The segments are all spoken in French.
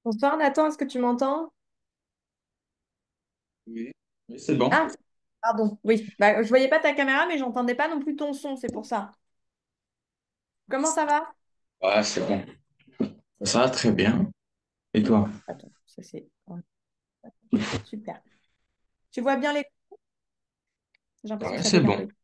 Bonsoir Nathan, est-ce que tu m'entends? Oui, oui, c'est bon. Ah, pardon, oui. Bah, je voyais pas ta caméra, mais j'entendais pas non plus ton son, c'est pour ça. Comment ça va? Ouais, c'est bon. Ça va très bien. Et toi? Attends, ça c'est ouais, super. Tu vois bien les... J'ai l'impression que Ouais, ça c'est bug un bon. peu.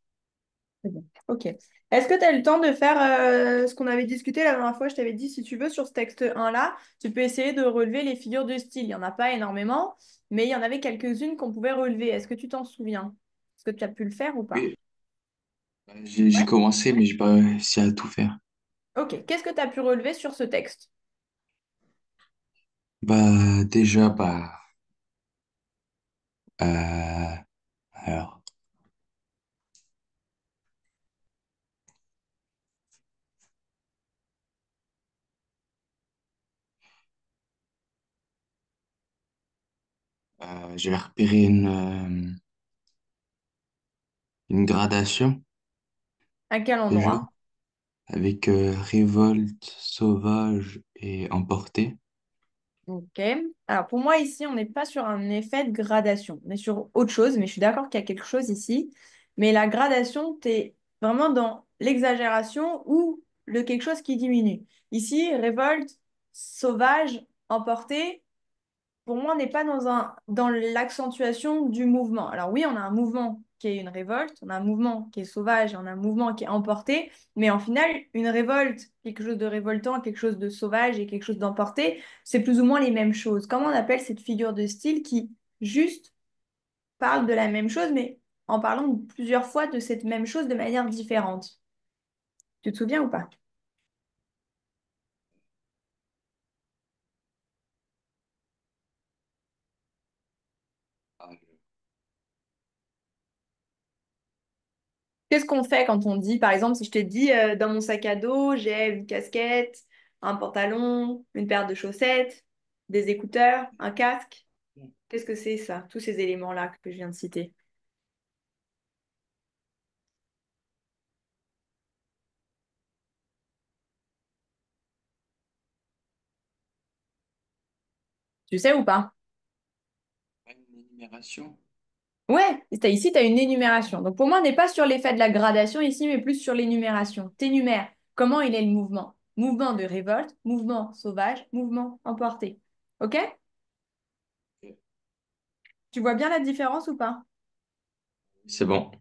C'est bon. Ok. Est-ce que tu as eu le temps de faire ce qu'on avait discuté la dernière fois? Je t'avais dit, si tu veux, sur ce texte 1-là, tu peux essayer de relever les figures de style. Il n'y en a pas énormément, mais il y en avait quelques-unes qu'on pouvait relever. Est-ce que tu t'en souviens? Est-ce que tu as pu le faire ou pas? Oui, j'ai Ouais. commencé, mais j'ai pas réussi à tout faire. Ok. Qu'est-ce que tu as pu relever sur ce texte? Bah, déjà, euh, alors, j'ai repéré une gradation À quel déjà, endroit? avec révolte, sauvage et emporté. Ok. Alors pour moi ici, on n'est pas sur un effet de gradation. On est sur autre chose, mais je suis d'accord qu'il y a quelque chose ici. Mais la gradation, tu es vraiment dans l'exagération ou le quelque chose qui diminue. Ici, révolte, sauvage, emporté pour moi, on n'est pas dans l'accentuation du mouvement. Alors oui, on a un mouvement qui est une révolte, on a un mouvement qui est sauvage, on a un mouvement qui est emporté, mais en final, une révolte, quelque chose de révoltant, quelque chose de sauvage et quelque chose d'emporté, c'est plus ou moins les mêmes choses. Comment on appelle cette figure de style qui juste parle de la même chose, mais en parlant plusieurs fois de cette même chose de manière différente? Tu te souviens ou pas? Ah, Qu'est-ce qu'on fait quand on dit, par exemple, si je te dis dans mon sac à dos, j'ai une casquette, un pantalon, une paire de chaussettes, des écouteurs, un casque. Qu'est-ce que c'est ça, tous ces éléments-là que je viens de citer? Tu sais ou pas? une énumération. Ouais, ici, tu as une énumération. Donc pour moi, on n'est pas sur l'effet de la gradation ici, mais plus sur l'énumération. T'énumères comment il est le mouvement. Mouvement de révolte, mouvement sauvage, mouvement emporté. OK? Ok. Tu vois bien la différence ou pas? C'est bon.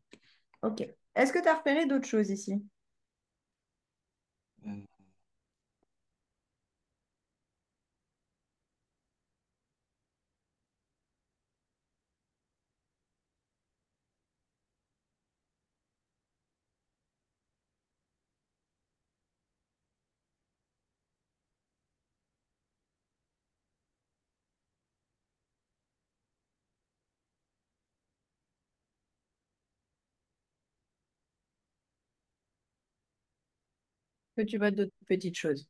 OK. Est-ce que tu as repéré d'autres choses ici? Euh, Que tu vois d'autres petites choses?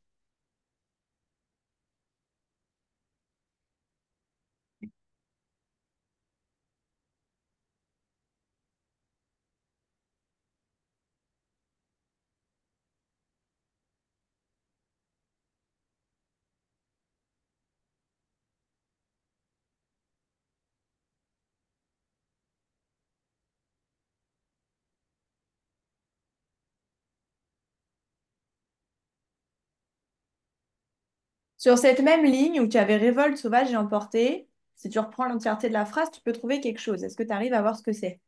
Sur cette même ligne où tu avais révolte, sauvage et emporté, si tu reprends l'entièreté de la phrase, tu peux trouver quelque chose. Est-ce que tu arrives à voir ce que c'est?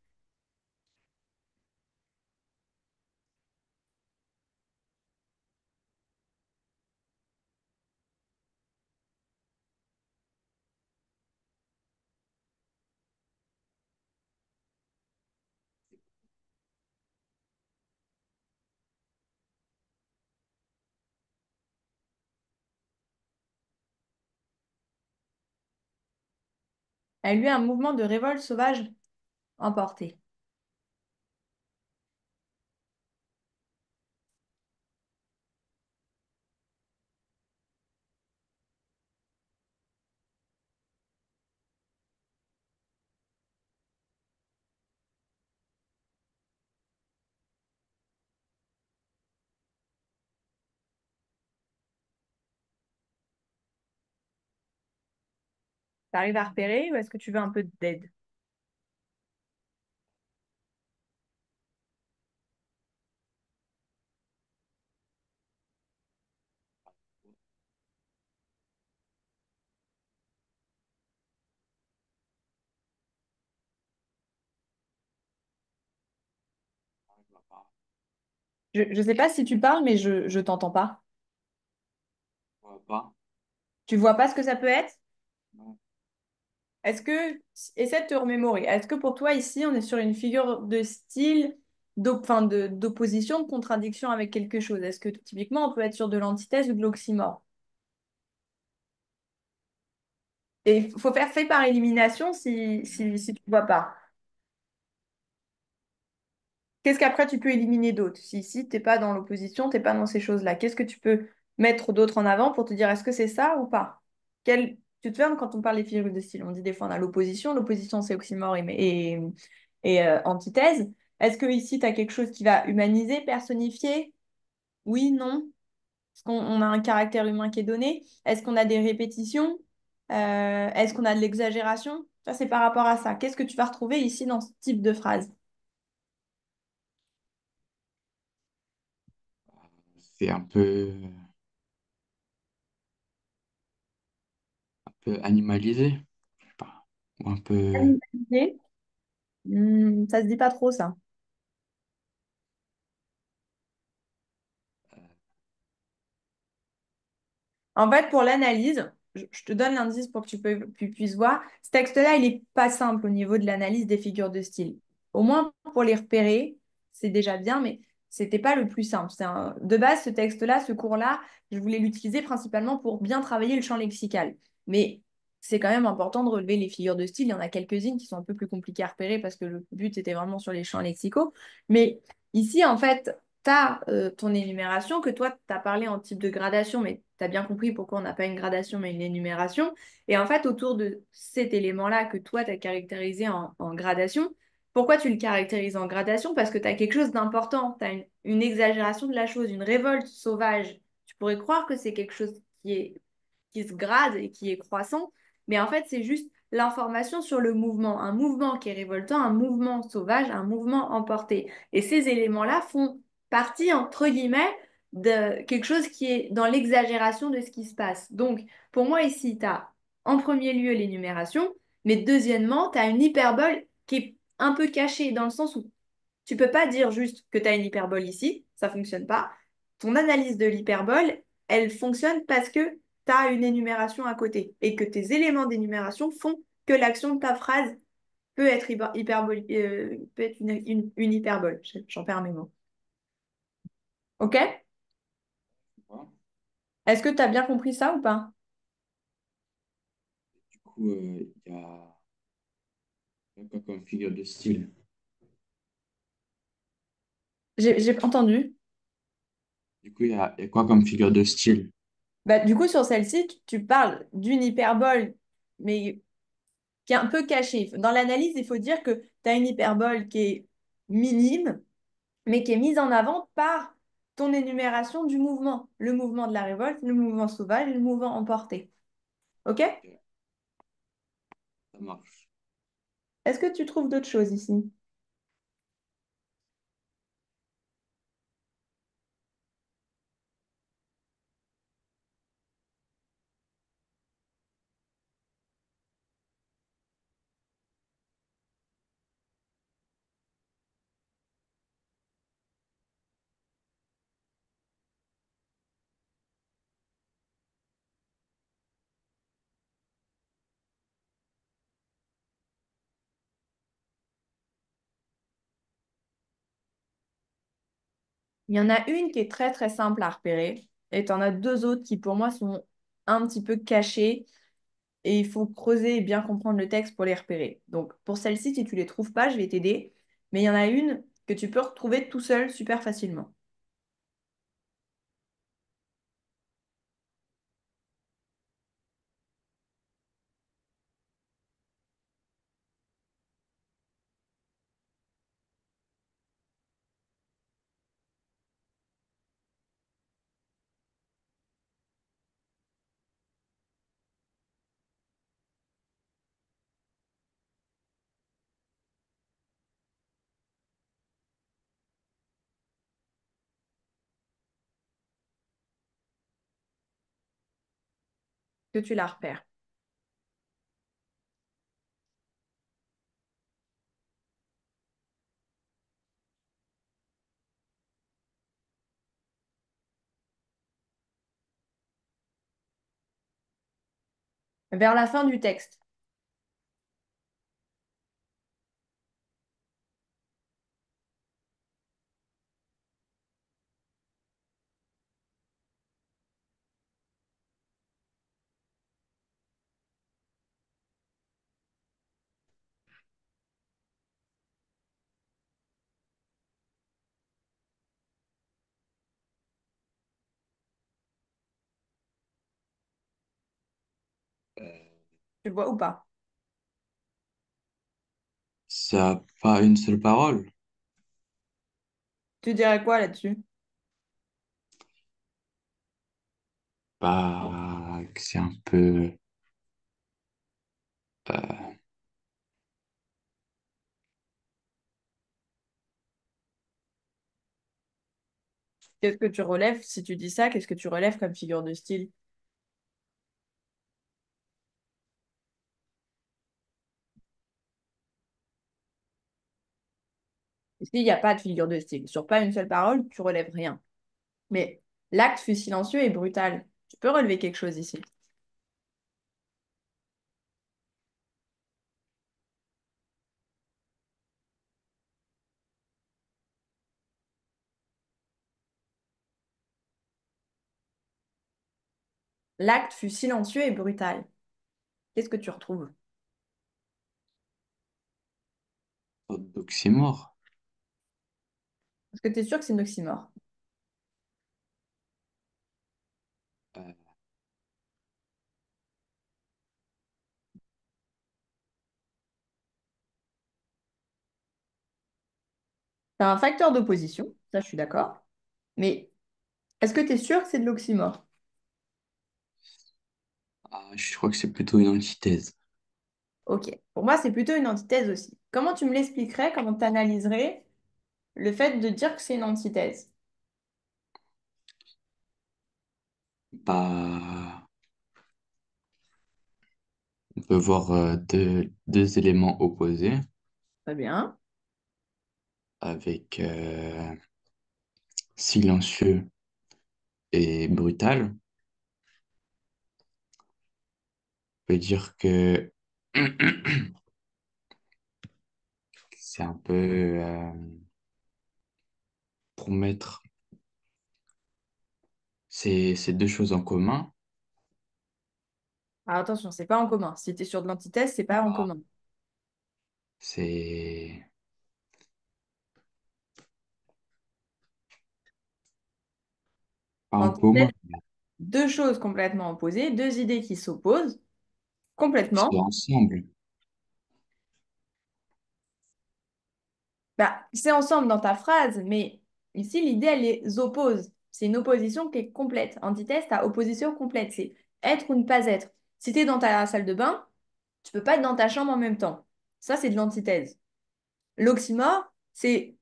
Elle lui a un mouvement de révolte sauvage emporté. T'arrives à repérer ou est-ce que tu veux un peu d'aide? Je ne sais pas si tu parles, mais je t'entends pas. Je vois pas. Tu vois pas ce que ça peut être? Non. Est-ce que, essaie de te remémorer, est-ce que pour toi ici, on est sur une figure de style, enfin, d'opposition, de contradiction avec quelque chose? Est-ce que typiquement, on peut être sur de l'antithèse ou de l'oxymore? Et il faut faire fait par élimination si tu ne vois pas. Qu'est-ce qu'après tu peux éliminer d'autres? Si tu n'es pas dans l'opposition, tu n'es pas dans ces choses-là. Qu'est-ce que tu peux mettre d'autre en avant pour te dire est-ce que c'est ça ou pas? Tu te fermes quand on parle des figures de style. On dit des fois on a l'opposition. L'opposition, c'est oxymore et antithèse. Est-ce que ici, tu as quelque chose qui va humaniser, personnifier? Oui, non? Est-ce qu'on a un caractère humain qui est donné? Est-ce qu'on a des répétitions? Est-ce qu'on a de l'exagération? Ça, c'est par rapport à ça. Qu'est-ce que tu vas retrouver ici dans ce type de phrase? C'est un peu animalisé, je sais pas. Ou un peu. Animalisé. Ça se dit pas trop, ça. En fait, pour l'analyse, je te donne l'indice pour que tu puisses voir. Ce texte-là, il n'est pas simple au niveau de l'analyse des figures de style. Au moins, pour les repérer, c'est déjà bien, mais c'était pas le plus simple. De base, ce texte-là, ce cours-là, je voulais l'utiliser principalement pour bien travailler le champ lexical. Mais c'est quand même important de relever les figures de style. Il y en a quelques-unes qui sont un peu plus compliquées à repérer parce que le but était vraiment sur les champs lexicaux. Mais ici, en fait, tu as ton énumération que toi, tu as parlé en type de gradation, mais tu as bien compris pourquoi on n'a pas une gradation, mais une énumération. Et en fait, autour de cet élément-là que toi, tu as caractérisé en gradation, pourquoi tu le caractérises en gradation? Parce que tu as quelque chose d'important, tu as une exagération de la chose, une révolte sauvage. Tu pourrais croire que c'est quelque chose qui se grade et qui est croissant, mais en fait, c'est juste l'information sur le mouvement, un mouvement qui est révoltant, un mouvement sauvage, un mouvement emporté. Et ces éléments-là font partie, entre guillemets, de quelque chose qui est dans l'exagération de ce qui se passe. Donc, pour moi, ici, tu as en premier lieu l'énumération, mais deuxièmement, tu as une hyperbole qui est un peu cachée dans le sens où tu peux pas dire juste que tu as une hyperbole ici, ça fonctionne pas. Ton analyse de l'hyperbole, elle fonctionne parce que tu as une énumération à côté et que tes éléments d'énumération font que l'action de ta phrase peut être peut être une hyperbole. J'en perds mes mots. OK? Est-ce que tu as bien compris ça ou pas? Du coup, il y a quoi comme figure de style? J'ai entendu. Du coup, il y a quoi comme figure de style? Bah, du coup, sur celle-ci, tu parles d'une hyperbole, mais qui est un peu cachée. Dans l'analyse, il faut dire que tu as une hyperbole qui est minime, mais qui est mise en avant par ton énumération du mouvement. Le mouvement de la révolte, le mouvement sauvage et le mouvement emporté. OK? Ok, ça marche. Est-ce que tu trouves d'autres choses ici? Il y en a une qui est très très simple à repérer et tu en as deux autres qui pour moi sont un petit peu cachées et il faut creuser et bien comprendre le texte pour les repérer. Donc pour celle-ci, si tu les trouves pas, je vais t'aider. Mais il y en a une que tu peux retrouver tout seul super facilement. que tu la repères. Vers la fin du texte. Tu le vois ou pas? Ça a pas une seule parole. Tu dirais quoi là-dessus? Bah, que c'est un peu. euh, Qu'est-ce que tu relèves si tu dis ça? Qu'est-ce que tu relèves comme figure de style? Ici, il n'y a pas de figure de style. Sur pas une seule parole, tu relèves rien. Mais l'acte fut silencieux et brutal. Tu peux relever quelque chose ici. L'acte fut silencieux et brutal. Qu'est-ce que tu retrouves? d'oxymore. Est-ce que tu es sûr que c'est une oxymore? Euh, Tu as un facteur d'opposition, ça je suis d'accord. Mais est-ce que tu es sûr que c'est de l'oxymore? je crois que c'est plutôt une antithèse. Ok. Pour moi, c'est plutôt une antithèse aussi. Comment tu me l'expliquerais? Comment tu analyserais le fait de dire que c'est une antithèse? Bah, on peut voir deux éléments opposés Très bien. avec silencieux et brutal. On peut dire que c'est un peu pour mettre ces deux choses en commun. Alors attention, c'est pas en commun. Si tu es sur de l'antithèse, c'est pas en Bah, commun. c'est pas en L'antithèse, commun, deux choses complètement opposées, deux idées qui s'opposent c'est complètement. ensemble. Bah, c'est ensemble dans ta phrase, mais ici, l'idée, elle les oppose. C'est une opposition qui est complète. Antithèse, t'as opposition complète. C'est être ou ne pas être. Si tu es dans ta salle de bain, tu peux pas être dans ta chambre en même temps. Ça, c'est de l'antithèse. L'oxymore, c'est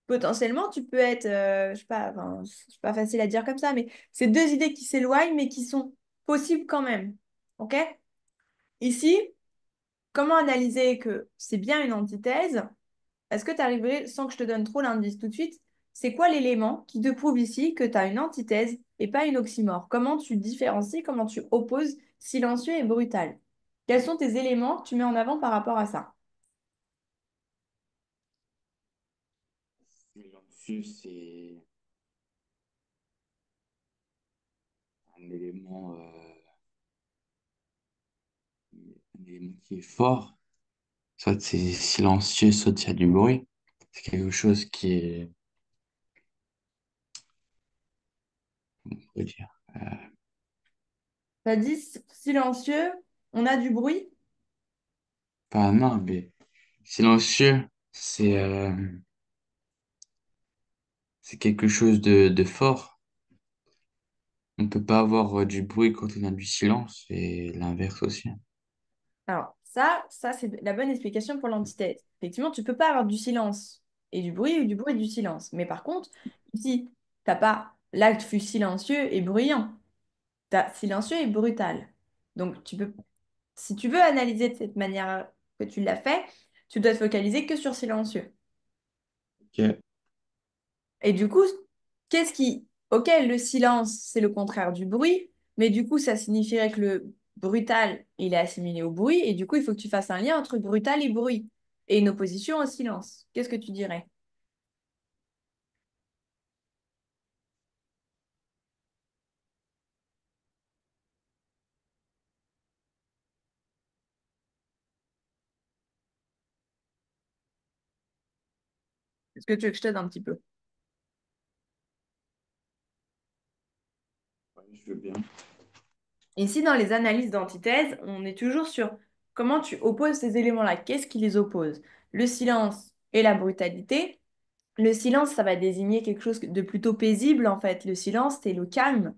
potentiellement, tu peux être, je sais pas, enfin, c'est pas facile à dire comme ça, mais c'est deux idées qui s'éloignent, mais qui sont possibles quand même. OK? Ici, comment analyser que c'est bien une antithèse? Est-ce que tu arriverais, sans que je te donne trop l'indice tout de suite, c'est quoi l'élément qui te prouve ici que tu as une antithèse et pas une oxymore? Comment tu différencies, comment tu opposes silencieux et brutal? Quels sont tes éléments que tu mets en avant par rapport à ça? Silencieux, c'est un élément, un élément qui est fort. Soit c'est silencieux, soit il y a du bruit. C'est quelque chose qui est, comment on peut dire, Tu as dit silencieux, on a du bruit? pas non, mais silencieux, c'est quelque chose de fort. On ne peut pas avoir du bruit quand on a du silence et l'inverse aussi. Alors, ça c'est la bonne explication pour l'antithèse. Effectivement, tu peux pas avoir du silence et du bruit ou du bruit et du silence. Mais par contre, ici, t'as pas l'acte fut silencieux et bruyant. T'as silencieux et brutal. Donc, si tu veux analyser de cette manière que tu l'as fait, tu dois te focaliser que sur silencieux. Ok. Et du coup, Ok, le silence, c'est le contraire du bruit, mais du coup, ça signifierait que le brutal, il est assimilé au bruit, et du coup, il faut que tu fasses un lien entre brutal et bruit, et une opposition au silence. Qu'est-ce que tu dirais? Est-ce que tu veux que je t'aide un petit peu? Ouais, je veux bien. Ici, dans les analyses d'antithèse, on est toujours sur comment tu opposes ces éléments-là. Qu'est-ce qui les oppose? Le silence et la brutalité. Le silence, ça va désigner quelque chose de plutôt paisible, en fait. Le silence, c'est le calme.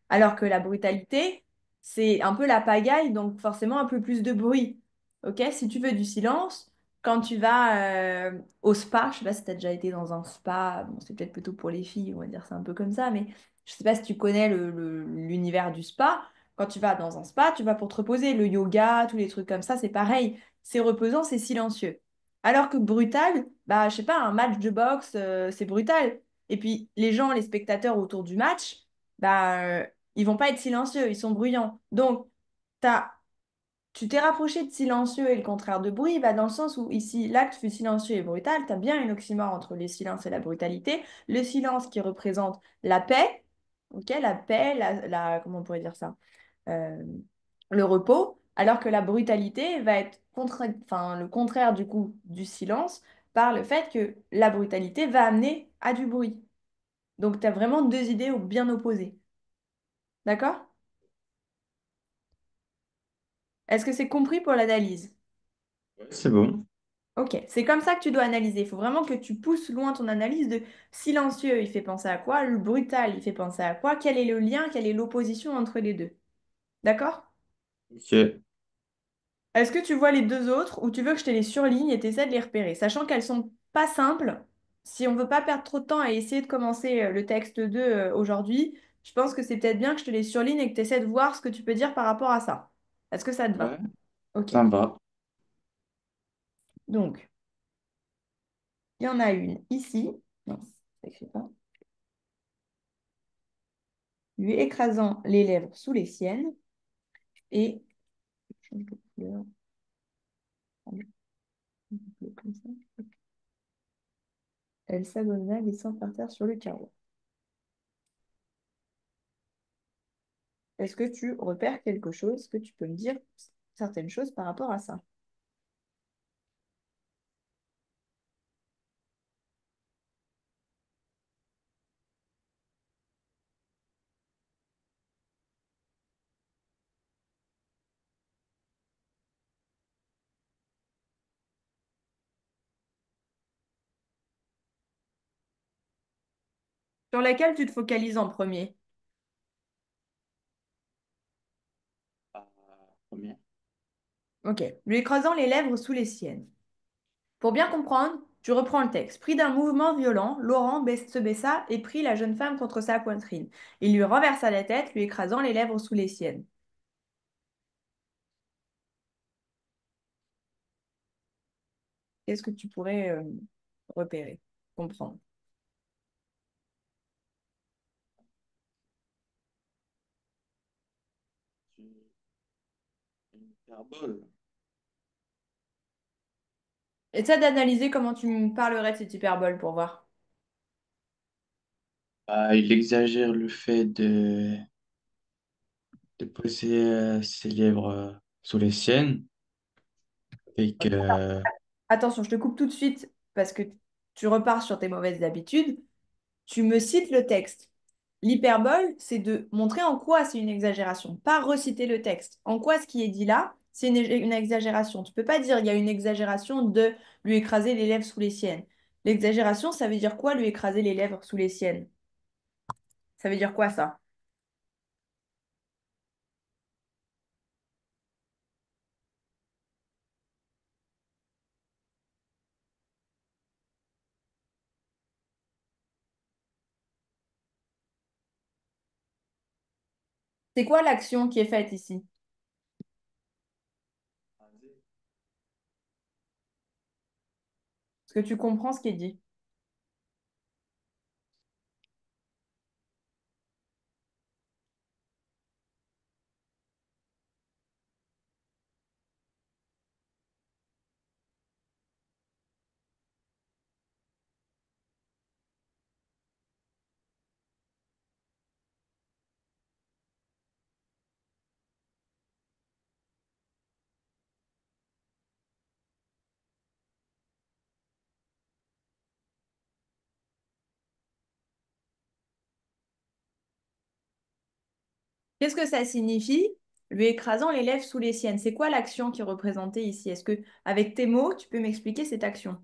Alors que la brutalité, c'est un peu la pagaille, donc forcément un peu plus de bruit. Ok? Si tu veux du silence, quand tu vas au spa, je sais pas si tu as déjà été dans un spa, bon, c'est peut-être plutôt pour les filles, on va dire c'est un peu comme ça, mais je sais pas si tu connais l'univers du spa. Quand tu vas dans un spa, tu vas pour te reposer. Le yoga, tous les trucs comme ça, c'est pareil. C'est reposant, c'est silencieux. Alors que brutal, bah, je sais pas, un match de boxe, c'est brutal. Et puis les gens, les spectateurs autour du match, bah, ils vont pas être silencieux, ils sont bruyants. Donc, t'as, tu t'es rapproché de silencieux et le contraire de bruit, bah, dans le sens où ici, l'acte fut silencieux et brutal, tu as bien une oxymore entre le silence et la brutalité. Le silence qui représente la paix, ok, la paix, comment on pourrait dire ça? Euh, le repos, alors que la brutalité va être enfin, le contraire du coup du silence par le fait que la brutalité va amener à du bruit. Donc, tu as vraiment deux idées bien opposées. D'accord? Est-ce que c'est compris pour l'analyse? Ouais, c'est bon. Ok, c'est comme ça que tu dois analyser. Il faut vraiment que tu pousses loin ton analyse de silencieux, il fait penser à quoi? Le brutal, il fait penser à quoi? Quel est le lien? Quelle est l'opposition entre les deux? D'accord? Ok. Est-ce que tu vois les deux autres ou tu veux que je te les surligne et tu essaies de les repérer? Sachant qu'elles sont pas simples, si on veut pas perdre trop de temps à essayer de commencer le texte 2 aujourd'hui, je pense que c'est peut-être bien que je te les surligne et que tu essaies de voir ce que tu peux dire par rapport à ça. Est-ce que ça te Ouais, va? Ok. ça me va. Donc, il y en a une ici. Non, ça écrit pas. Lui écrasant les lèvres sous les siennes et change de couleur, comme ça. Elle s'abandonna, laissant par terre sur le carreau. Est-ce que tu repères quelque chose? Est-ce que tu peux me dire certaines choses par rapport à ça? Sur laquelle tu te focalises en premier? Première. Ok. Lui écrasant les lèvres sous les siennes. Pour bien comprendre, tu reprends le texte. Pris d'un mouvement violent, se baissa et prit la jeune femme contre sa poitrine. Il lui renversa la tête, lui écrasant les lèvres sous les siennes. Qu'est-ce que tu pourrais repérer, comprendre? Une hyperbole. Essaie d'analyser comment tu me parlerais de cette hyperbole pour voir. Bah, il exagère le fait de poser ses lèvres sous les siennes et que Attention, je te coupe tout de suite parce que tu repars sur tes mauvaises habitudes. Tu me cites le texte. L'hyperbole, c'est de montrer en quoi c'est une exagération, pas reciter le texte. En quoi ce qui est dit là, c'est une exagération. Tu peux pas dire il y a une exagération de lui écraser les lèvres sous les siennes. L'exagération, ça veut dire quoi, lui écraser les lèvres sous les siennes? Ça veut dire quoi ça? C'est quoi l'action qui est faite ici? Est-ce que tu comprends ce qui est dit? Qu'est-ce que ça signifie? Lui écrasant les lèvres sous les siennes. C'est quoi l'action qui est représentée ici? Est-ce que, avec tes mots, tu peux m'expliquer cette action?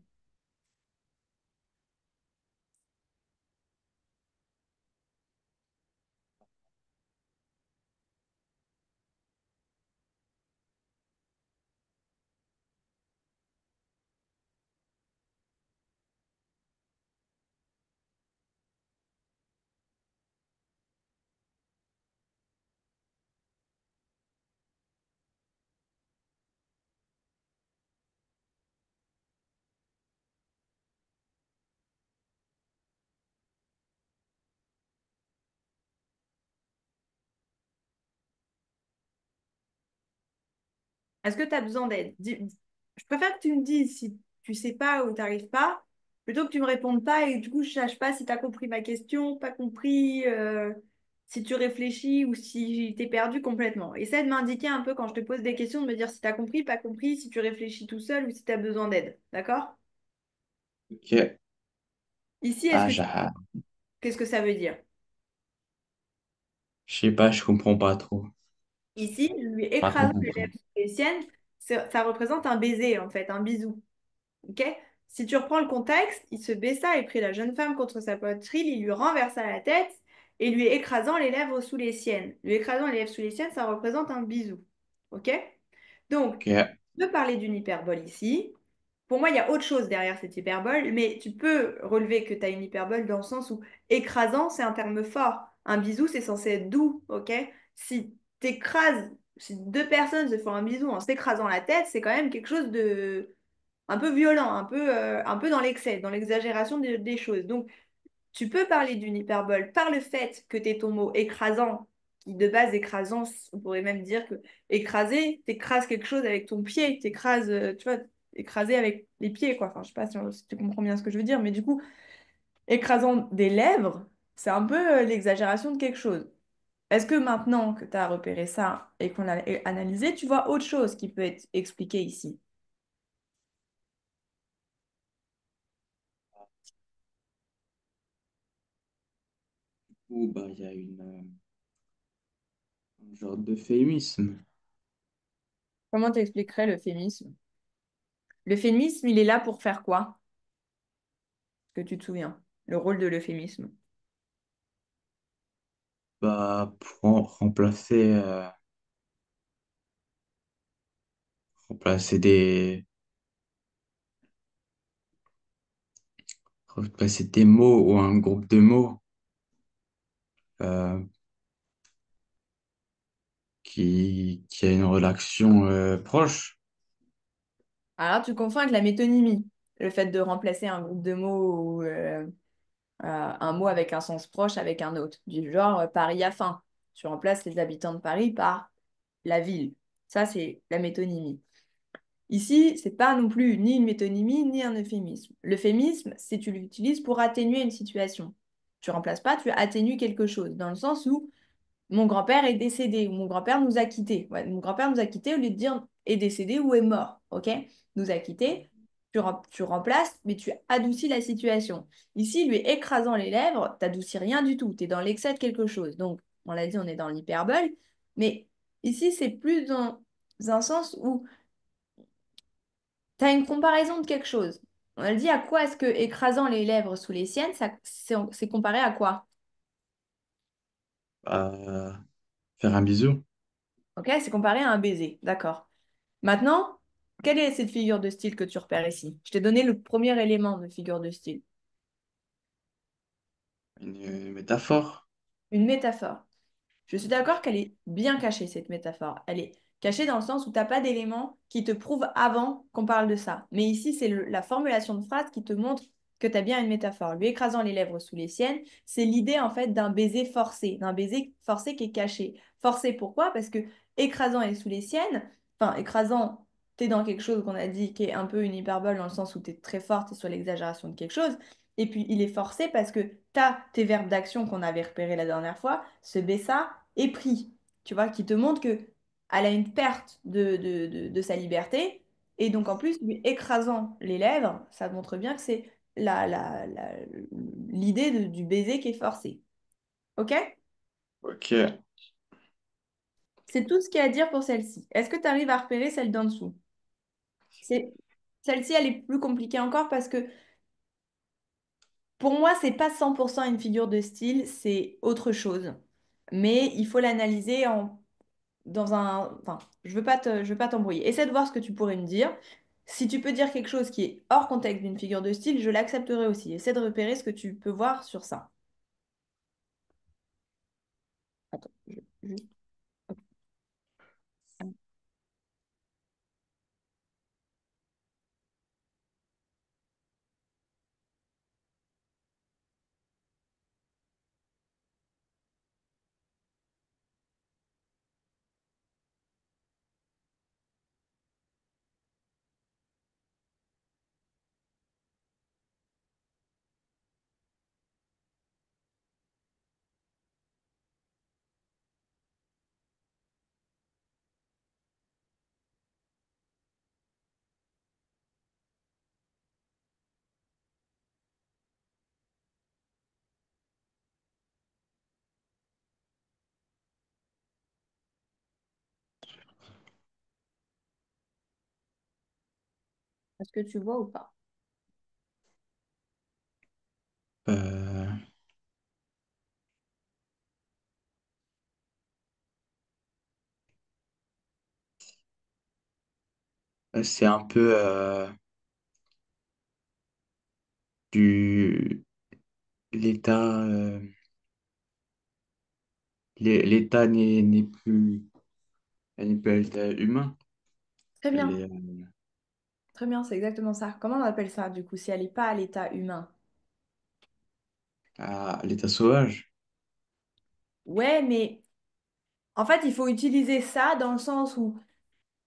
Est-ce que tu as besoin d'aide? Je préfère que tu me dises si tu sais pas ou tu n'arrives pas, plutôt que tu me répondes pas et du coup je ne sache pas si tu as compris ma question, pas compris, si tu réfléchis ou si tu es perdu complètement. Essaie de m'indiquer un peu quand je te pose des questions, de me dire si tu as compris, pas compris, si tu réfléchis tout seul ou si tu as besoin d'aide. D'accord? Ok. Ici, Ah, j'ai- qu'est-ce que ça veut dire? je sais pas, je comprends pas trop. Ici, lui Pas écrasant trop les compris. lèvres sous les siennes, ça représente un baiser en fait, un bisou. Ok. Si tu reprends le contexte, il se baissa et prit la jeune femme contre sa poitrine, il lui renversa la tête et lui écrasant les lèvres sous les siennes. Lui écrasant les lèvres sous les siennes, ça représente un bisou. Ok? Donc, Ok. je peux parler d'une hyperbole ici. Pour moi, il y a autre chose derrière cette hyperbole, mais tu peux relever que tu as une hyperbole dans le sens où écrasant, c'est un terme fort. Un bisou, c'est censé être doux, ok? Si t'écrases, si deux personnes se font un bisou en s'écrasant la tête, c'est quand même quelque chose de un peu violent, un peu dans l'excès, dans l'exagération des choses. Donc, tu peux parler d'une hyperbole par le fait que tu aies ton mot écrasant, qui de base écrasant, on pourrait même dire que écraser, t'écrases quelque chose avec ton pied, t'écrases, tu vois, écraser avec les pieds, quoi. Enfin, je sais pas si tu comprends bien ce que je veux dire, mais du coup, écrasant des lèvres, c'est un peu l'exagération de quelque chose. Est-ce que maintenant que tu as repéré ça et qu'on a analysé, tu vois autre chose qui peut être expliquée ici? Ou bah, il y a un genre d'euphémisme. Comment t'expliquerais le féminisme? Le féminisme, il est là pour faire quoi? Que tu te souviens? Le rôle de l'euphémisme. Bah, pour remplacer des mots ou un groupe de mots euh, qui a une relation proche. Alors, tu confonds avec la métonymie, le fait de remplacer un groupe de mots ou un mot avec un sens proche avec un autre, du genre Paris a faim. Tu remplaces les habitants de Paris par la ville. Ça, c'est la métonymie. Ici, c'est pas non plus ni une métonymie ni un euphémisme. L'euphémisme, c'est tu l'utilises pour atténuer une situation. Tu remplaces pas, tu atténues quelque chose, dans le sens où mon grand-père est décédé ou mon grand-père nous a quittés. Ouais, mon grand-père nous a quittés au lieu de dire est décédé ou est mort. OK? Nous a quittés. Tu remplaces, mais tu adoucis la situation. Ici, lui écrasant les lèvres, t'adoucis rien du tout. Tu es dans l'excès de quelque chose. Donc, on l'a dit, on est dans l'hyperbole. Mais ici, c'est plus dans un sens où tu as une comparaison de quelque chose. On a dit à quoi est-ce que écrasant les lèvres sous les siennes, ça, c'est comparé à quoi? Bah, faire un bisou. OK? C'est comparé à un baiser. D'accord. Maintenant, quelle est cette figure de style que tu repères ici? Je t'ai donné le premier élément de figure de style, Une métaphore. une métaphore. Je suis d'accord qu'elle est bien cachée, cette métaphore. Elle est Caché dans le sens où tu n'as pas d'éléments qui te prouvent avant qu'on parle de ça. Mais ici, c'est la formulation de phrase qui te montre que tu as bien une métaphore. Lui écrasant les lèvres sous les siennes, c'est l'idée en fait d'un baiser forcé qui est caché. Forcé pourquoi? Parce que écrasant et sous les siennes, enfin écrasant, tu es dans quelque chose qu'on a dit qui est un peu une hyperbole dans le sens où tu es très forte sur l'exagération de quelque chose. Et puis il est forcé parce que tu as tes verbes d'action qu'on avait repérés la dernière fois, se baissa et pris. Tu vois, qui te montre que elle a une perte de sa liberté. Et donc, en plus, lui écrasant les lèvres, ça montre bien que c'est l'idée du baiser qui est forcé. OK? Ok. C'est tout ce qu'il y a à dire pour celle-ci. Est-ce que tu arrives à repérer celle d'en dessous? C'est... Celle-ci, elle est plus compliquée encore parce que pour moi, c'est pas 100% une figure de style, c'est autre chose. Mais il faut l'analyser dans un... Enfin, je veux pas t'embrouiller. Essaie de voir ce que tu pourrais me dire. Si tu peux dire quelque chose qui est hors contexte d'une figure de style, je l'accepterai aussi. Essaie de repérer ce que tu peux voir sur ça. Attends, juste... Est-ce que tu vois ou pas? Euh, c'est un peu du l'état l'état elle n'est plus à l'état humain. Très Elle bien, est très bien, c'est exactement ça. Comment on appelle ça du coup si elle n'est pas à l'état humain? à l'état sauvage. Ouais, mais en fait, il faut utiliser ça dans le sens où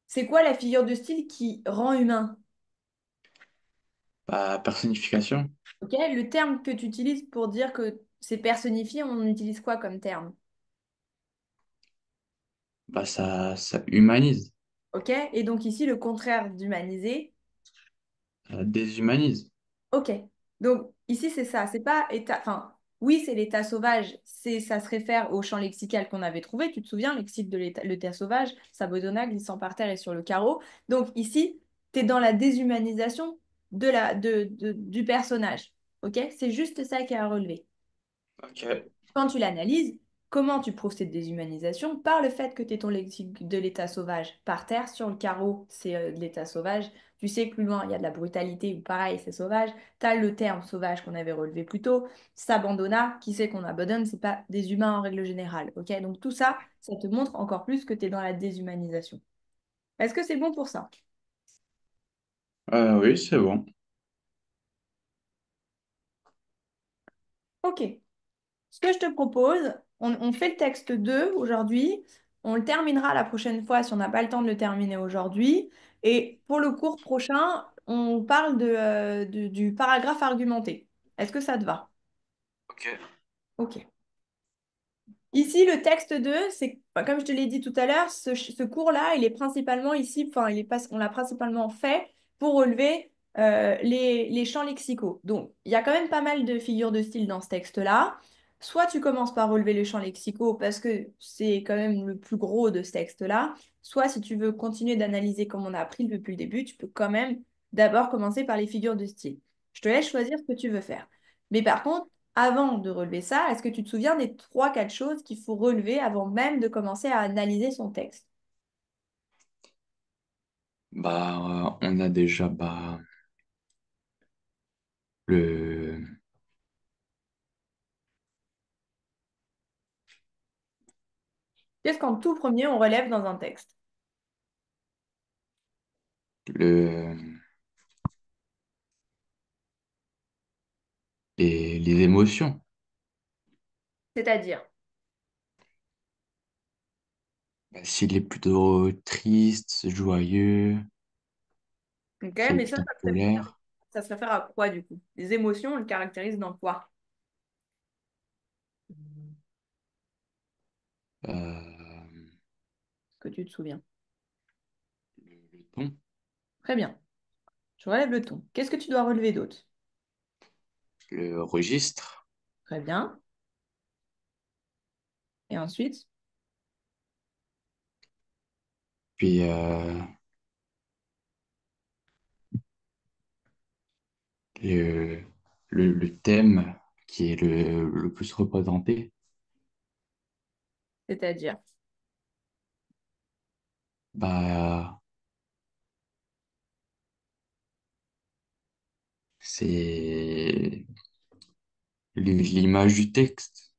c'est quoi la figure de style qui rend humain? Bah, personnification. Ok? Le terme que tu utilises pour dire que c'est personnifié, on utilise quoi comme terme? Bah, ça humanise, Ok? Et donc ici, le contraire d'humaniser. ça déshumanise. Ok. Donc ici, c'est ça. C'est pas état. Enfin, oui, c'est l'état sauvage. Ça se réfère au champ lexical qu'on avait trouvé. Tu te souviens, lexique de l'état sauvage, Sabodona glissant par terre et sur le carreau. Donc ici, tu es dans la déshumanisation du personnage. Ok? C'est juste ça qui est à relever. Ok. Quand tu l'analyses, comment tu prouves cette déshumanisation? Par le fait que tu es ton lexique de l'état sauvage par terre, sur le carreau, c'est de l'état sauvage. Tu sais que plus loin, il y a de la brutalité, ou pareil, c'est sauvage. Tu as le terme sauvage qu'on avait relevé plus tôt. S'abandonna, qui sait qu'on abandonne, c'est pas des humains en règle générale. Ok? Donc tout ça, ça te montre encore plus que tu es dans la déshumanisation. Est-ce que c'est bon pour ça? Oui, c'est bon. Ok. Ce que je te propose, on fait le texte 2 aujourd'hui. On le terminera la prochaine fois si on n'a pas le temps de le terminer aujourd'hui. Et pour le cours prochain, on parle du paragraphe argumenté. Est-ce que ça te va? Ok. Ok. Ici, le texte 2, c'est, enfin, comme je te l'ai dit tout à l'heure, ce cours-là, il est principalement ici, enfin, on l'a principalement fait pour relever les champs lexicaux. Donc, il y a quand même pas mal de figures de style dans ce texte-là. Soit tu commences par relever les champs lexicaux parce que c'est quand même le plus gros de ce texte-là. Soit si tu veux continuer d'analyser comme on a appris depuis le début, tu peux quand même d'abord commencer par les figures de style. Je te laisse choisir ce que tu veux faire. Mais par contre, avant de relever ça, est-ce que tu te souviens des trois, quatre choses qu'il faut relever avant même de commencer à analyser son texte? Bah, on a déjà le Qu'est-ce qu'en tout premier on relève dans un texte? le, les émotions. C'est-à-dire. Bah, s'il est plutôt triste, joyeux, Ok, s'il est mais plutôt en serait- colère, ça se réfère à quoi du coup? Les émotions, on le caractérise dans quoi? Est-ce que tu te souviens? le ton, Très bien. Tu relèves le ton. Qu'est-ce que tu dois relever d'autre? le registre, Très bien. Et ensuite, puis le, le thème qui est le plus représenté. c'est-à-dire. Bah, c'est l'image du texte.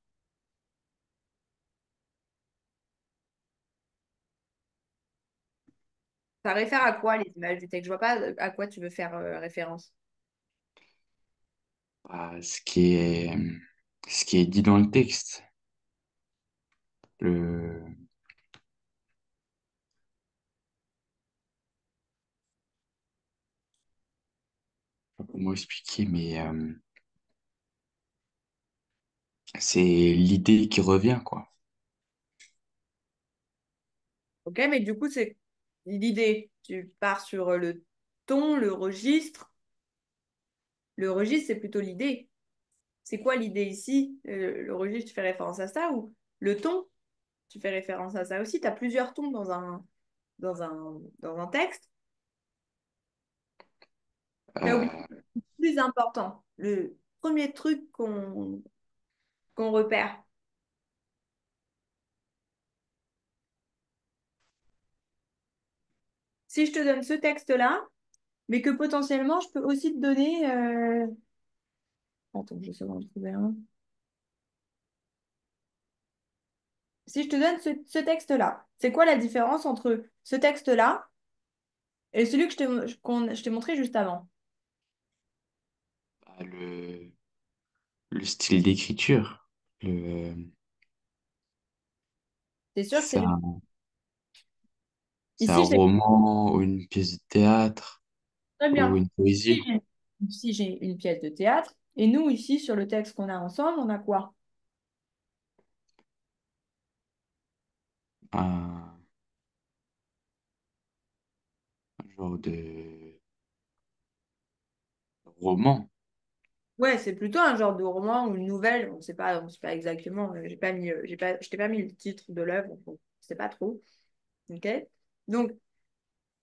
Ça réfère à quoi les images du texte? Je vois pas à quoi tu veux faire référence. Bah, ce qui est dit dans le texte. Le, je sais pas comment expliquer, mais c'est l'idée qui revient, quoi. Ok, mais du coup, c'est l'idée. Tu pars sur le ton, le registre. Le registre, c'est plutôt l'idée. C'est quoi l'idée ici? Le registre, tu fais référence à ça ou le ton, tu fais référence à ça aussi. Tu as plusieurs tons dans un texte. Tu as oublié Euh, le plus important, le premier truc qu'on repère. Si je te donne ce texte-là, mais que potentiellement, je peux aussi te donner... Attends, je sais en trouver un. Si je te donne ce texte-là, c'est quoi la différence entre ce texte-là et celui que je t'ai montré juste avant? bah, le style d'écriture. C'est sûr que C'est c'est... c'est un Ici, roman ou une pièce de théâtre très ou bien. une Ici, poésie. j'ai une pièce de théâtre. Et nous, ici, sur le texte qu'on a ensemble, on a quoi? Un, un genre de roman. Ouais, c'est plutôt un genre de roman ou une nouvelle. On sait pas exactement. Je t'ai pas mis le titre de l'œuvre, donc on ne sait pas trop. Ok? Donc,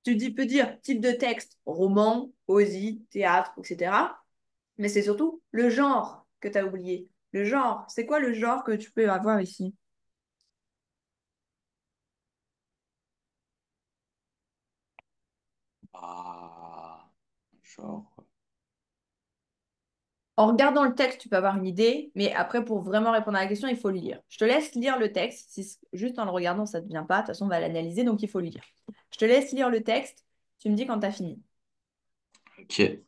peux dire type de texte, roman, poésie, théâtre, etc. Mais c'est surtout le genre que tu as oublié. Le genre, c'est quoi le genre que tu peux avoir ici? Ah, genre, En regardant le texte, tu peux avoir une idée, mais après, pour vraiment répondre à la question, il faut le lire. Je te laisse lire le texte. Si juste en le regardant, ça ne te vient pas, de toute façon, on va l'analyser, donc il faut le lire. Je te laisse lire le texte. Tu me dis quand tu as fini. ok.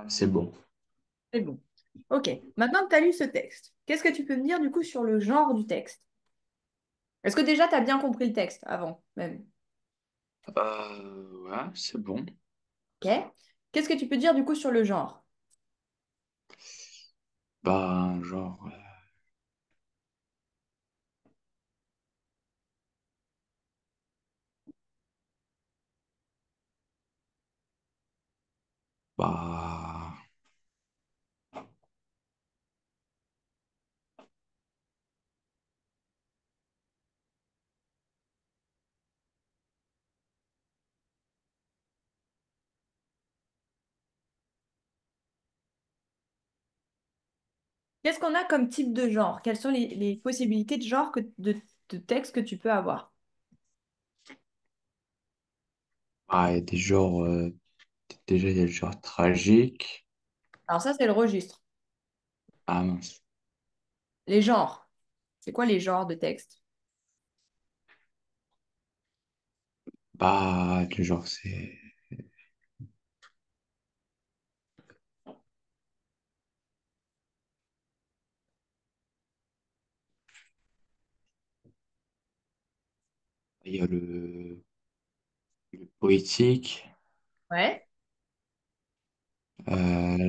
C'est bon. C'est bon. Ok. Maintenant que tu as lu ce texte, qu'est-ce que tu peux me dire du coup sur le genre du texte? Est-ce que déjà tu as bien compris le texte avant même? Ouais, c'est bon. Ok. Qu'est-ce que tu peux dire du coup sur le genre? Bah, genre, bah, Qu'est-ce qu'on a comme type de genre? Quelles sont les possibilités de genre de texte que tu peux avoir? il y a des genres, déjà, il y a le genre tragique. Alors ça, c'est le registre. Ah mince. Les genres. C'est quoi les genres de texte? Bah, le genre, c'est, il y a le poétique, Ouais.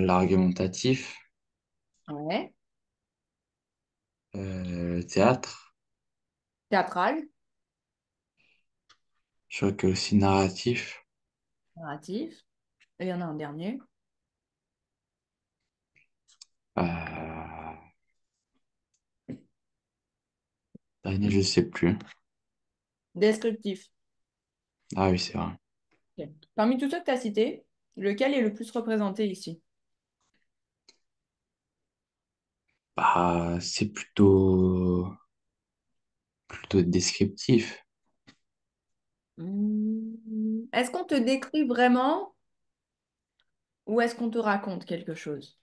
l'argumentatif, Ouais. le théâtre. Théâtral, Je crois que aussi narratif. narratif. Et il y en a un dernier. Euh, dernier, je sais plus. Descriptif. Ah oui, c'est vrai. Ok. Parmi tous ceux que tu as cités, lequel est le plus représenté ici? Bah, c'est plutôt descriptif. Est-ce qu'on te décrit vraiment ou est-ce qu'on te raconte quelque chose?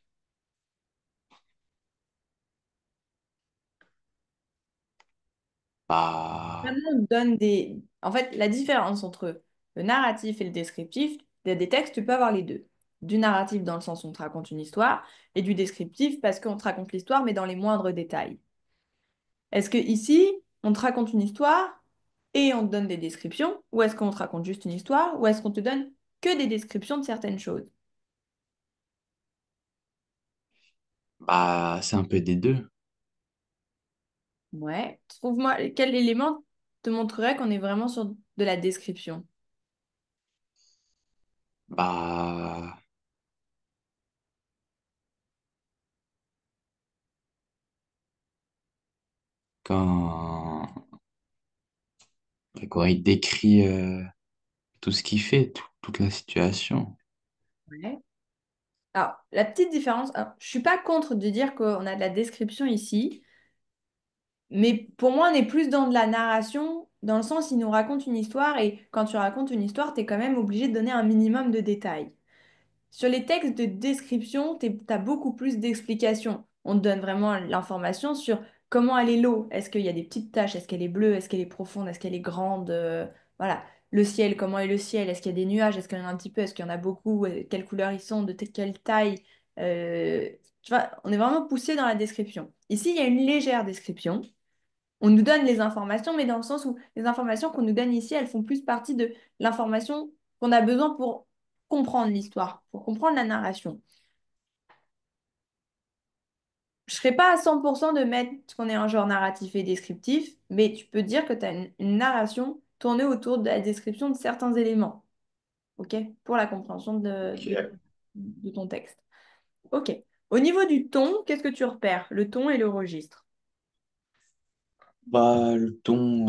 Bah, Vraiment, on te donne des... En fait, la différence entre le narratif et le descriptif, des textes, tu peux avoir les deux. Du narratif dans le sens où on te raconte une histoire et du descriptif parce qu'on te raconte l'histoire mais dans les moindres détails. Est-ce que ici, on te raconte une histoire et on te donne des descriptions ou est-ce qu'on te raconte juste une histoire ou est-ce qu'on te donne que des descriptions de certaines choses? bah, c'est un peu des deux. Ouais. Trouve-moi quel élément te montrerait qu'on est vraiment sur de la description. Bah, quand, quand il décrit tout ce qu'il fait, toute la situation. Ouais. Alors, la petite différence, alors, je suis pas contre de dire qu'on a de la description ici, mais pour moi, on est plus dans de la narration, dans le sens, il nous raconte une histoire, et quand tu racontes une histoire, tu es quand même obligé de donner un minimum de détails. Sur les textes de description, tu as beaucoup plus d'explications. On te donne vraiment l'information sur comment elle est l'eau. Est-ce qu'il y a des petites taches? Est-ce qu'elle est bleue? Est-ce qu'elle est profonde? Est-ce qu'elle est grande? Voilà. Le ciel, comment est le ciel? Est-ce qu'il y a des nuages? Est-ce qu'il y en a un petit peu? Est-ce qu'il y en a beaucoup? Quelle couleur ils sont? Quelle taille? Euh, Tu vois, on est vraiment poussé dans la description. Ici, il y a une légère description. On nous donne les informations, mais dans le sens où les informations qu'on nous donne ici, elles font plus partie de l'information qu'on a besoin pour comprendre l'histoire, pour comprendre la narration. Je ne serais pas à 100% de mettre qu'on est un genre narratif et descriptif, mais tu peux dire que tu as une narration tournée autour de la description de certains éléments, ok, pour la compréhension Ok. de ton texte. Ok. Au niveau du ton, qu'est-ce que tu repères? Le ton et le registre. Bah, le ton,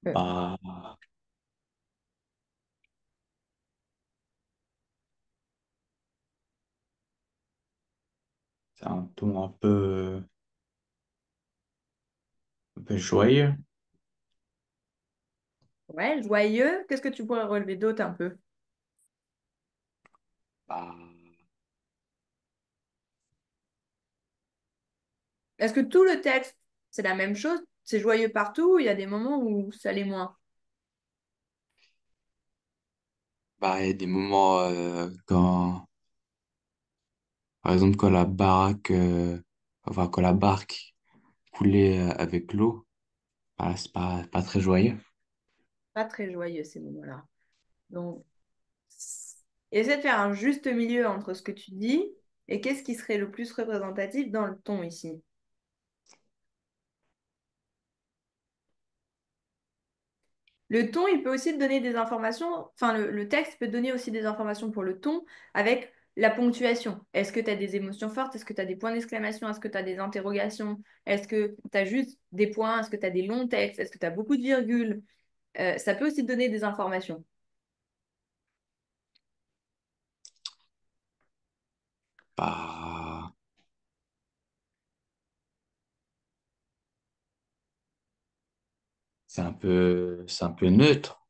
Euh, bah, c'est un ton un peu joyeux. Ouais, joyeux. Qu'est-ce que tu pourrais relever d'autre un peu? Bah, Est-ce que tout le texte, c'est la même chose? C'est joyeux partout ou il y a des moments où ça l'est moins? Bah, il y a des moments par exemple, quand la barque coulait avec l'eau, bah, c'est pas très joyeux. Pas très joyeux ces moments-là. Donc, essaie de faire un juste milieu entre ce que tu dis et qu'est-ce qui serait le plus représentatif dans le ton ici. Le ton, il peut aussi te donner des informations, enfin le texte peut te donner aussi des informations pour le ton avec la ponctuation. Est-ce que tu as des émotions fortes? Est-ce que tu as des points d'exclamation? Est-ce que tu as des interrogations? Est-ce que tu as juste des points? Est-ce que tu as des longs textes? Est-ce que tu as beaucoup de virgules? Ça peut aussi te donner des informations. Bah, c'est un peu neutre.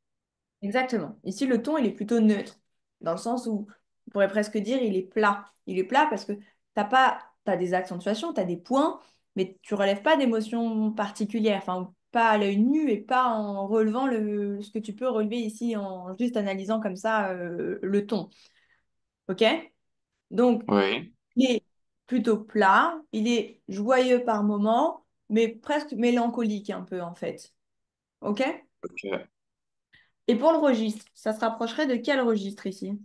Exactement. Ici, le ton, il est plutôt neutre, dans le sens où on pourrait presque dire il est plat. Il est plat parce que t'as des accentuations, tu as des points, mais tu relèves pas d'émotions particulières, enfin, pas à l'œil nu et pas en relevant ce que tu peux relever ici en juste analysant comme ça le ton. OK? Donc, Oui. il est plutôt plat, il est joyeux par moments, mais presque mélancolique un peu en fait. OK? Ok. Et pour le registre, ça se rapprocherait de quel registre ici?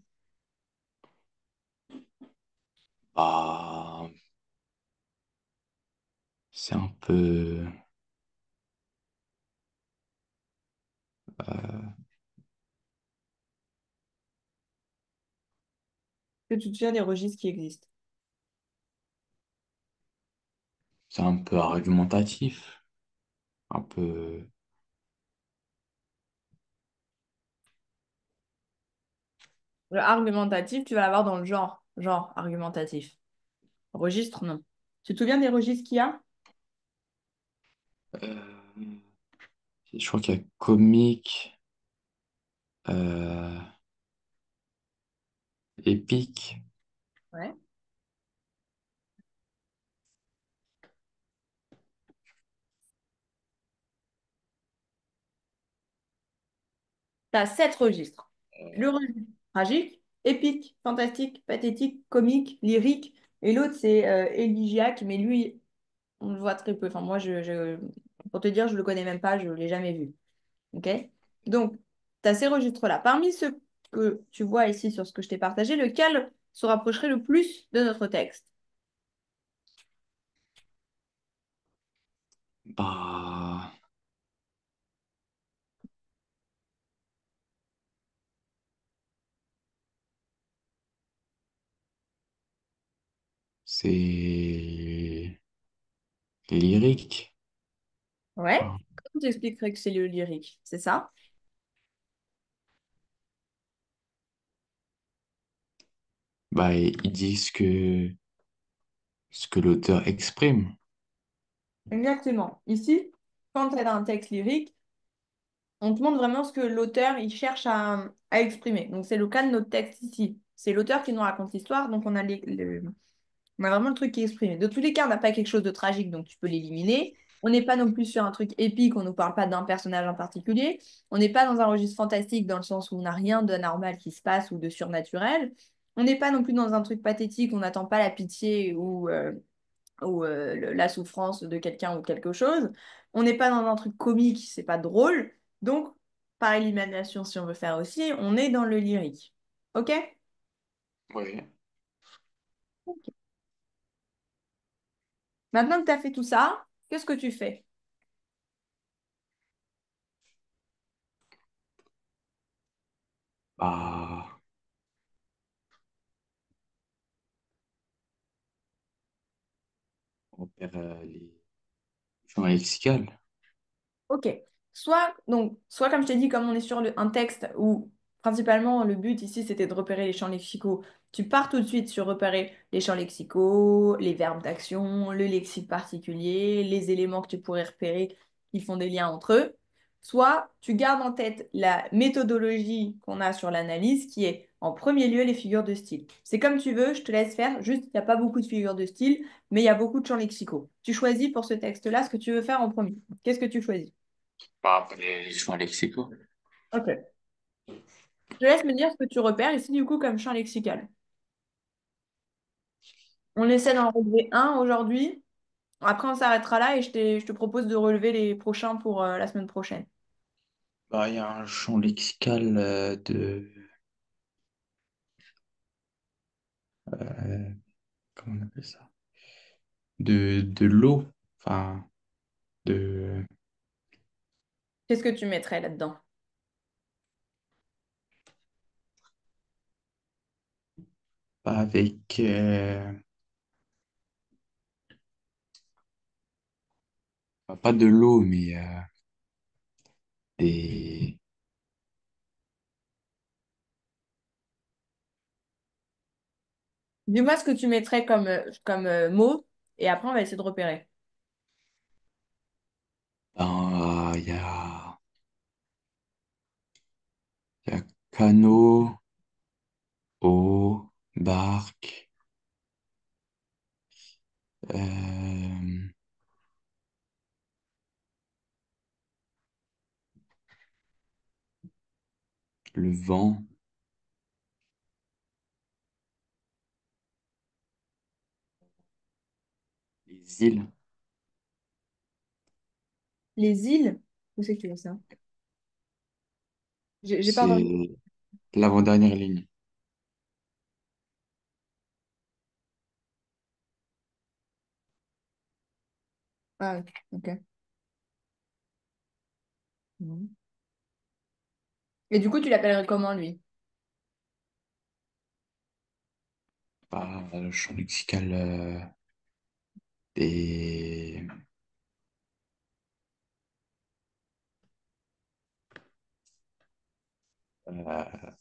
Bah, c'est un peu, euh, Que tu te souviens des registres qui existent. c'est un peu argumentatif, un peu, Le argumentatif, tu vas l'avoir dans le genre argumentatif. Registre, non. Tu te souviens des registres qu'il y a? euh, je crois qu'il y a comique, euh, épique. Ouais. Tu as 7 registres. Le registre tragique, épique, fantastique, pathétique, comique, lyrique. Et l'autre, c'est élégiaque, mais lui, on le voit très peu. Enfin, moi, pour te dire, je le connais même pas, je ne l'ai jamais vu. OK? Donc, tu as ces registres-là. Parmi ceux que tu vois ici sur ce que je t'ai partagé, lequel se rapprocherait le plus de notre texte? Bah, c'est lyrique. Ouais. Enfin, Comment tu expliquerais que c'est le lyrique? C'est ça? bah, ils disent ce que l'auteur exprime. Exactement. Ici, quand tu as un texte lyrique, on te montre vraiment ce que l'auteur il cherche à exprimer. Donc, c'est le cas de notre texte ici. C'est l'auteur qui nous raconte l'histoire, donc on a vraiment le truc qui est exprimé. De tous les cas, on n'a pas quelque chose de tragique, donc tu peux l'éliminer. On n'est pas non plus sur un truc épique, on ne nous parle pas d'un personnage en particulier. On n'est pas dans un registre fantastique dans le sens où on n'a rien d'anormal qui se passe ou de surnaturel. On n'est pas non plus dans un truc pathétique, on n'attend pas la pitié ou la souffrance de quelqu'un ou quelque chose. On n'est pas dans un truc comique, c'est pas drôle. Donc, par élimination, si on veut faire aussi, on est dans le lyrique. OK? Oui. Maintenant que tu as fait tout ça, qu'est-ce que tu fais? Bah, on perd les champs lexicaux. Ok. Soit comme je t'ai dit, comme on est sur un texte où principalement le but ici c'était de repérer les champs lexicaux, tu pars tout de suite sur repérer les champs lexicaux, les verbes d'action, le lexique particulier, les éléments que tu pourrais repérer qui font des liens entre eux. Soit tu gardes en tête la méthodologie qu'on a sur l'analyse qui est en premier lieu les figures de style. C'est comme tu veux, je te laisse faire, juste il n'y a pas beaucoup de figures de style, mais il y a beaucoup de champs lexicaux. Tu choisis pour ce texte-là ce que tu veux faire en premier. Qu'est-ce que tu choisis? Bah, les champs lexicaux. Ok. te laisse me dire ce que tu repères ici, du coup, comme champ lexical. On essaie d'en relever un aujourd'hui. Après, on s'arrêtera là et je te propose de relever les prochains pour la semaine prochaine. Bah, il y a un champ lexical euh, comment on appelle ça? De l'eau. Enfin, de, Qu'est-ce que tu mettrais là-dedans? pas avec, pas de l'eau, mais des, Dis-moi ce que tu mettrais comme mot et après, on va essayer de repérer. ben, il y a canot, eau, barque, euh, le vent, les îles. Les îles? Où c'est que tu vois ça? J'ai pas entendu. C'est l'avant-dernière ligne. Ah, ok. Ok. Mhm. Et du coup, tu l'appellerais comment, lui? Pas le champ lexical des, euh,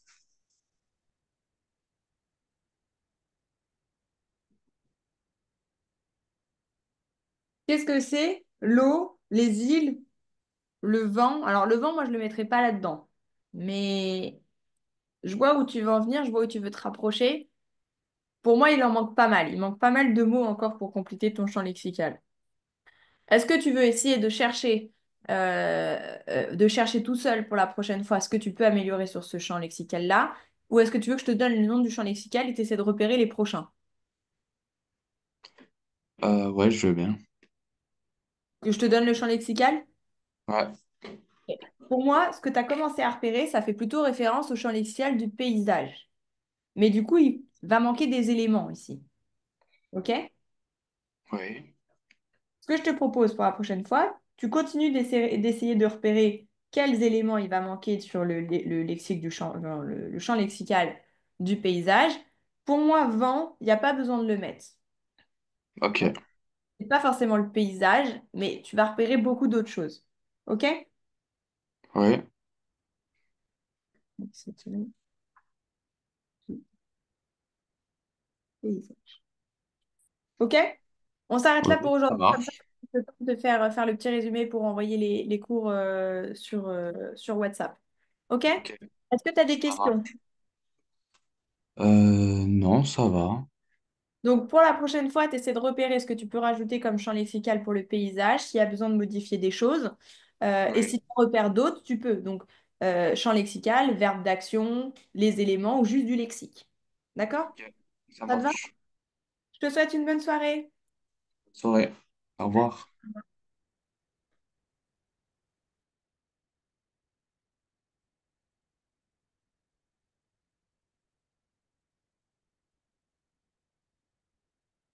Qu'est-ce que c'est? L'eau, les îles, le vent. Alors, le vent, moi, je le mettrais pas là-dedans. Mais je vois où tu veux en venir, je vois où tu veux te rapprocher. Pour moi, il en manque pas mal. Il manque pas mal de mots encore pour compléter ton champ lexical. Est-ce que tu veux essayer de chercher tout seul pour la prochaine fois ce que tu peux améliorer sur ce champ lexical-là? Ou est-ce que tu veux que je te donne le nom du champ lexical et tu essaies de repérer les prochains? ouais, je veux bien. Que je te donne le champ lexical? Ouais, Pour moi, ce que tu as commencé à repérer, ça fait plutôt référence au champ lexical du paysage. Mais du coup, il va manquer des éléments ici. OK? ouais, Ce que je te propose pour la prochaine fois, tu continues d'essayer de repérer quels éléments il va manquer sur le lexique du champ, le champ lexical du paysage. Pour moi, vent, il n'y a pas besoin de le mettre. ok, C'est pas forcément le paysage, mais tu vas repérer beaucoup d'autres choses. OK? ouais, OK? On s'arrête là pour ouais, ça aujourd'hui. Comme ça, marche. je te de faire le petit résumé pour envoyer les cours sur WhatsApp. OK? Ok, Est-ce que tu as des ça va. questions? Non, ça va. Donc, pour la prochaine fois, tu essaies de repérer ce que tu peux rajouter comme champ lexical pour le paysage, s'il y a besoin de modifier des choses. Et Ouais, si tu repères d'autres, tu peux. Donc, champ lexical, verbe d'action, les éléments ou juste du lexique. D'accord? ok, ça Ça te va? marche. Je te souhaite une bonne soirée. Bonne soirée. Au revoir.